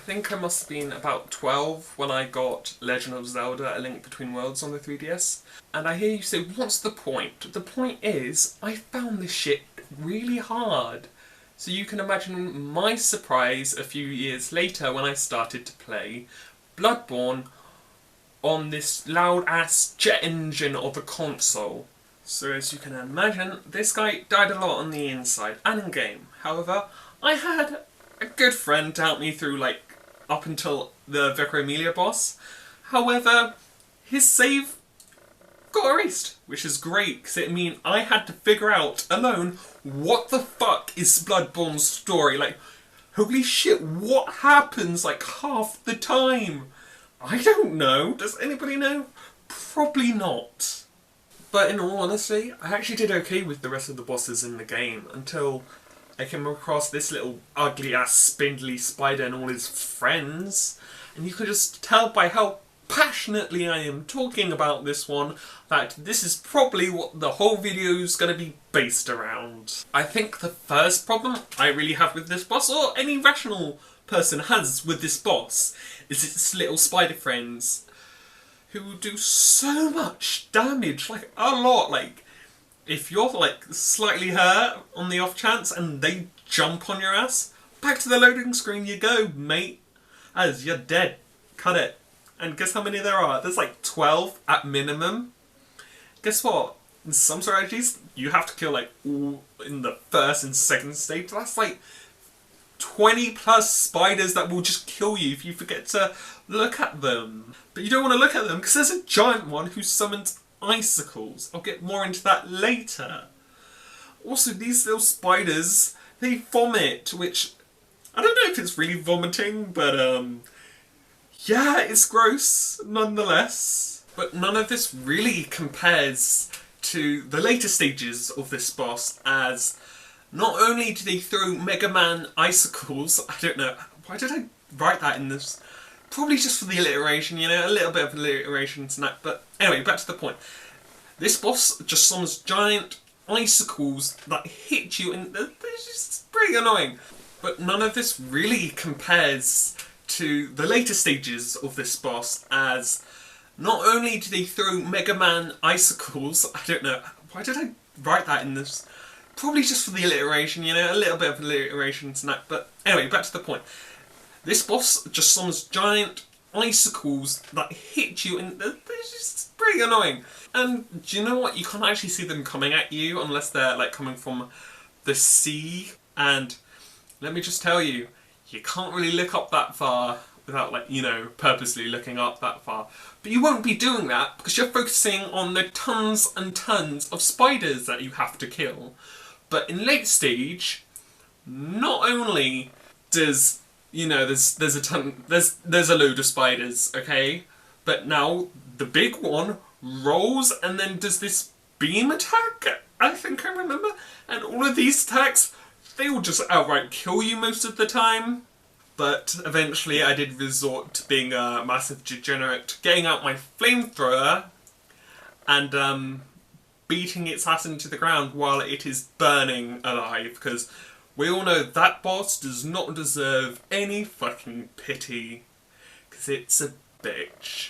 think I must have been about 12 when I got Legend of Zelda: A Link Between Worlds on the 3DS. And I hear you say, what's the point? The point is, I found this shit really hard. So you can imagine my surprise a few years later when I started to play Bloodborne on this loud-ass jet engine of a console. So as you can imagine, this guy died a lot on the inside and in-game. However, I had a good friend to help me through, like, up until the Vicar Emilia boss. However, his save got erased, which is great, because it means I had to figure out, alone, what the fuck is Bloodborne's story. Like, holy shit, what happens, like, half the time? I don't know. Does anybody know? Probably not. But in all honesty, I actually did okay with the rest of the bosses in the game, until I came across this little ugly-ass spindly spider and all his friends, and you could just tell by how passionately I am talking about this one that this is probably what the whole video is going to be based around. I think the first problem I really have with this boss, or any rational person has with this boss, is its little spider friends, who do so much damage, like a lot. Like, if you're like slightly hurt on the off chance and they jump on your ass, back to the loading screen you go, mate. As you're dead. Cut it. And guess how many there are? There's like 12 at minimum. Guess what? In some strategies, you have to kill like all in the first and second stage. That's like 20 plus spiders that will just kill you if you forget to look at them. But you don't want to look at them because there's a giant one who summons icicles. I'll get more into that later. Also, these little spiders, they vomit, which I don't know if it's really vomiting, but yeah, it's gross nonetheless. But none of this really compares to the later stages of this boss, as not only do they throw Mega Man icicles, I don't know, why did I write that in this? Probably just for the alliteration, you know, a little bit of alliteration tonight, but anyway, back to the point. This boss just summons giant icicles that hit you, and they're just pretty annoying. But none of this really compares to the later stages of this boss, as not only do they throw Mega Man icicles, I don't know, why did I write that in this? Probably just for the alliteration, you know, a little bit of alliteration tonight, but anyway, back to the point. This boss just summons giant icicles that hit you, and they're just pretty annoying. And do you know what? You can't actually see them coming at you unless they're like coming from the sea. And let me just tell you, you can't really look up that far without, like, you know, purposely looking up that far. But you won't be doing that because you're focusing on the tons and tons of spiders that you have to kill. But in late stage, not only does, you know, there's a load of spiders, okay? But now the big one rolls and then does this beam attack, I think I remember. And all of these attacks, they will just outright kill you most of the time. But eventually I did resort to being a massive degenerate, getting out my flamethrower and beating its ass into the ground while it is burning alive, because we all know that boss does not deserve any fucking pity, because it's a bitch.